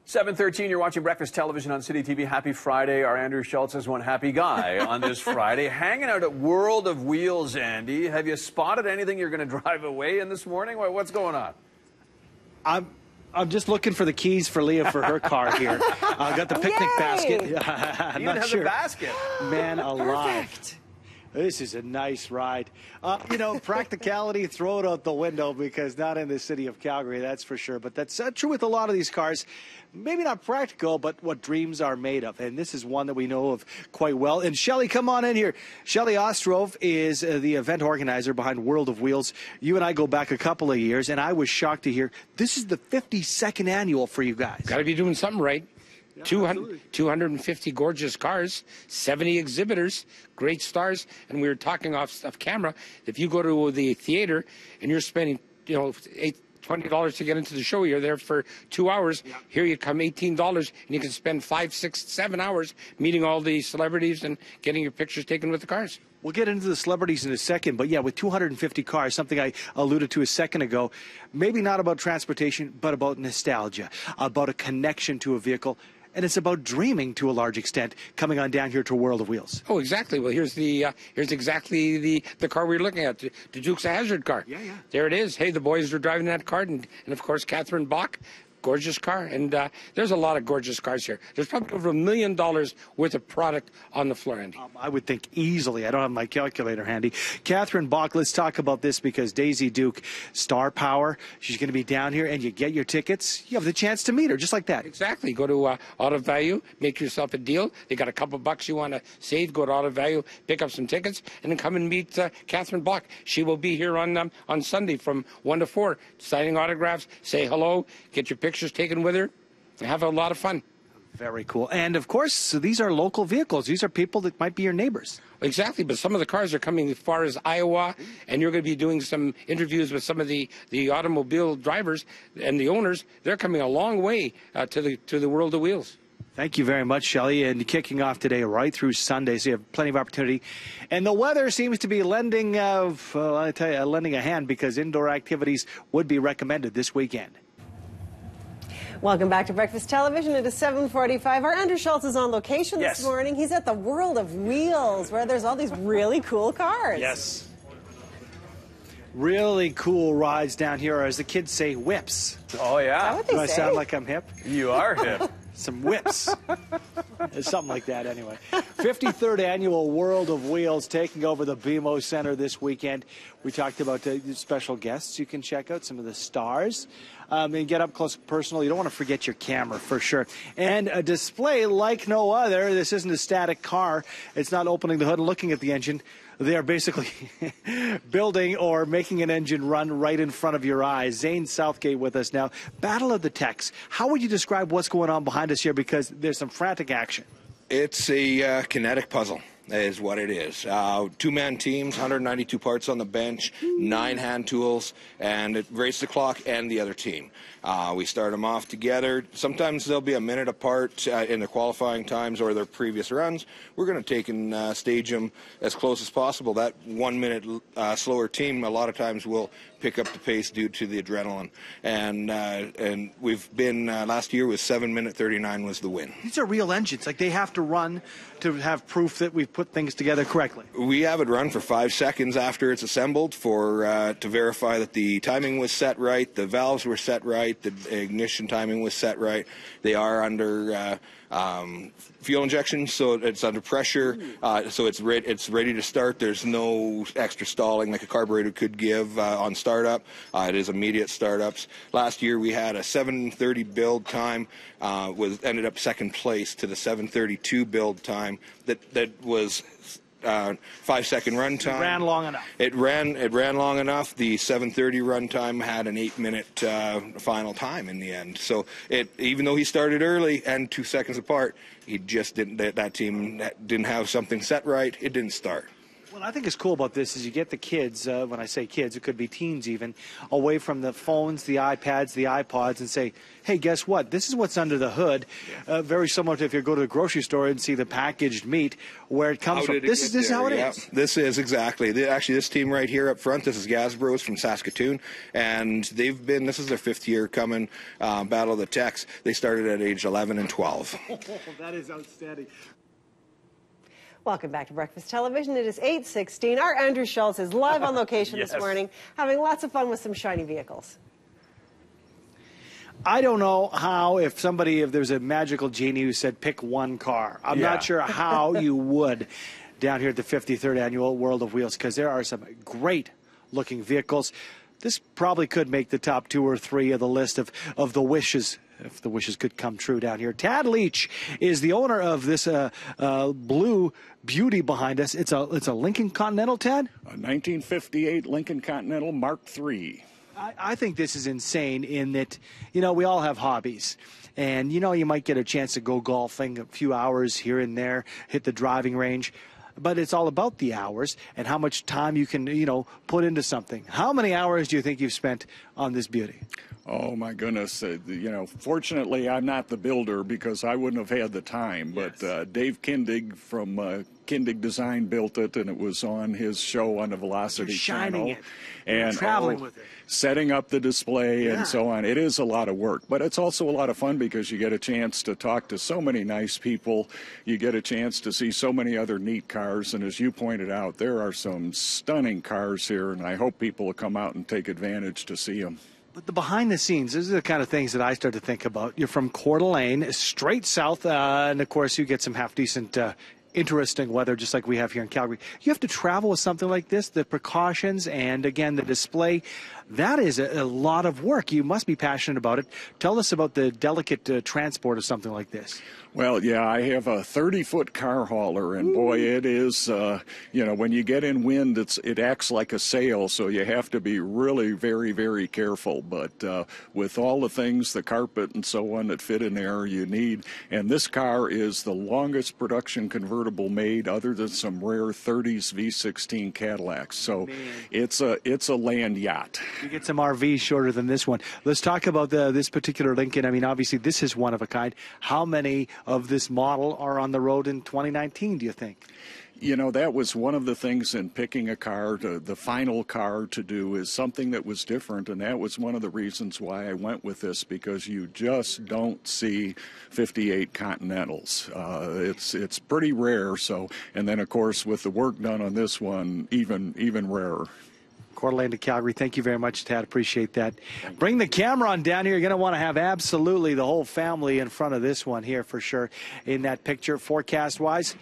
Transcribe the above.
7:13, you're watching Breakfast Television on City TV. Happy Friday. Our Andrew Schultz is one happy guy on this Friday. Hanging out at World of Wheels, Andy. Have you spotted anything you're going to drive away in this morning? What's going on? I'm just looking for the keys for Leah for her car here. I got the picnic basket. I'm You not have sure. the basket. Man alive. Perfect. This is a nice ride. Practicality, throw it out the window because not in the city of Calgary, that's for sure. But that's true with a lot of these cars. Maybe not practical, but what dreams are made of. And this is one that we know of quite well. And Shelley, come on in here. Shelley Ostrov is the event organizer behind World of Wheels. You and I go back a couple of years, and I was shocked to hear this is the 52nd annual for you guys. Got to be doing something right. 250 gorgeous cars, 70 exhibitors, great stars, and we were talking off camera. If you go to the theater and you're spending, $20 to get into the show, you're there for 2 hours. Yeah. Here you come $18, and you can spend 5, 6, 7 hours meeting all the celebrities and getting your pictures taken with the cars. We'll get into the celebrities in a second, but yeah, with 250 cars, something I alluded to a second ago, maybe not about transportation, but about nostalgia, about a connection to a vehicle. And it's about dreaming to a large extent, coming on down here to World of Wheels. Oh, exactly. Well, here's exactly the car we're looking at, the Dukes of Hazzard car. Yeah. There it is. Hey, the boys are driving that car, and of course, Catherine Bach. Gorgeous car, and there's a lot of gorgeous cars here. There's probably over $1 million worth of product on the floor, Andy. I would think easily. I don't have my calculator handy. Catherine Bach, let's talk about this because Daisy Duke, star power, she's going to be down here, and you get your tickets. You have the chance to meet her just like that. Exactly. Go to Auto Value, make yourself a deal. They got a couple bucks you want to save. Go to Auto Value, pick up some tickets, and then come and meet Catherine Bach. She will be here on Sunday from 1 to 4, signing autographs, say hello, get your pictures taken with her, and have a lot of fun. Very cool. And of course, so these are local vehicles. These are people that might be your neighbors. Exactly, but some of the cars are coming as far as Iowa, and you're going to be doing some interviews with some of the automobile drivers and the owners. They're coming a long way to the World of Wheels. Thank you very much, Shelley. And kicking off today right through Sunday, so you have plenty of opportunity. And the weather seems to be lending a hand because indoor activities would be recommended this weekend. Welcome back to Breakfast Television. It is 7:45. Our Andrew Schultz is on location this morning. He's at the World of Wheels, where there's all these really cool cars. Yes. Really cool rides down here, or as the kids say, whips. Oh, yeah. Is that what they Do I say? sound like I'm hip? You are hip. Some whips. Something like that, anyway. 53rd Annual World of Wheels taking over the BMO Centre this weekend. We talked about special guests. You can check out some of the stars and get up close and personal. You don't want to forget your camera, for sure. And a display like no other. This isn't a static car. It's not opening the hood and looking at the engine. They are basically building or making an engine run right in front of your eyes. Zane Southgate with us now. Battle of the Techs. How would you describe what's going on behind us here? Because there's some frantic action. It's a kinetic puzzle is what it is. Two-man teams, 192 parts on the bench, 9 hand tools, and it races the clock and the other team. We start them off together. Sometimes they'll be a minute apart in their qualifying times or their previous runs. We're going to take and stage them as close as possible. That 1 minute slower team a lot of times will pick up the pace due to the adrenaline. And we've been, last year was 7:39 was the win. These are real engines. Like, they have to run to have proof that we've put things together correctly. We have it run for 5 seconds after it's assembled to verify that the timing was set right, the valves were set right, the ignition timing was set right. They are under fuel injection, so it's under pressure, so it's ready to start. There's no extra stalling like a carburetor could give on startup. It is immediate startups. Last year we had a 7:30 build time, ended up second place to the 7:32 build time. That was 5-second run time. It ran long enough. It ran long enough. The 7:30 run time had an 8-minute final time in the end. So even though he started early and 2 seconds apart, he just didn't. That team didn't have something set right. It didn't start. What I think is cool about this is you get the kids, when I say kids, it could be teens even, away from the phones, the iPads, the iPods, and say, hey, guess what? This is what's under the hood. Very similar to if you go to the grocery store and see the packaged meat, where it comes from. This is how it is. This is exactly. Actually, this team right here up front, this is Gasbros from Saskatoon, and this is their 5th year coming, Battle of the Techs. They started at age 11 and 12. Oh, that is outstanding. Welcome back to Breakfast Television. It is 8:16. Our Andrew Schultz is live on location this morning, having lots of fun with some shiny vehicles. I don't know how, if there's a magical genie who said pick one car. I'm not sure how you would down here at the 53rd Annual World of Wheels, because there are some great-looking vehicles. This probably could make the top 2 or 3 of the list of the wishes, if the wishes could come true down here. Tad Leach is the owner of this blue beauty behind us. It's a Lincoln Continental, Tad? A 1958 Lincoln Continental Mark III. I think this is insane in that, we all have hobbies. And, you might get a chance to go golfing a few hours here and there, hit the driving range. But it's all about the hours and how much time you can, put into something. How many hours do you think you've spent on this beauty? Oh, my goodness. Fortunately, I'm not the builder because I wouldn't have had the time. Yes. But Dave Kindig from Kindig Design built it, and it was on his show on the Velocity channel. And traveling with it. Setting up the display and so on. It is a lot of work, but it's also a lot of fun because you get a chance to talk to so many nice people. You get a chance to see so many other neat cars, and as you pointed out, there are some stunning cars here, and I hope people will come out and take advantage to see them. But the behind the scenes, these are the kind of things that I start to think about. You're from Coeur d'Alene, straight south, and of course you get some half-decent interesting weather, just like we have here in Calgary. You have to travel with something like this, the precautions, and again, the display. That is a lot of work. You must be passionate about it. Tell us about the delicate transport of something like this. Well, yeah, I have a 30-foot car hauler, and boy, it is, when you get in wind, it acts like a sail, so you have to be really very, very careful. But with all the things, the carpet and so on that fit in there, you need, and this car is the longest production convertible made other than some rare 30s V16 Cadillacs. So it's a land yacht. You get some RVs shorter than this one. Let's talk about this particular Lincoln. I mean, obviously, this is one of a kind. How many of this model are on the road in 2019, do you think? That was one of the things in picking a car, the final car to do is something that was different, and that was one of the reasons why I went with this, because you just don't see 58 Continentals. It's pretty rare, and then, of course, with the work done on this one, even rarer. Coeur d'Alene to Calgary. Thank you very much, Tad. Appreciate that. Bring the camera on down here. You're going to want to have absolutely the whole family in front of this one here for sure in that picture. Forecast-wise,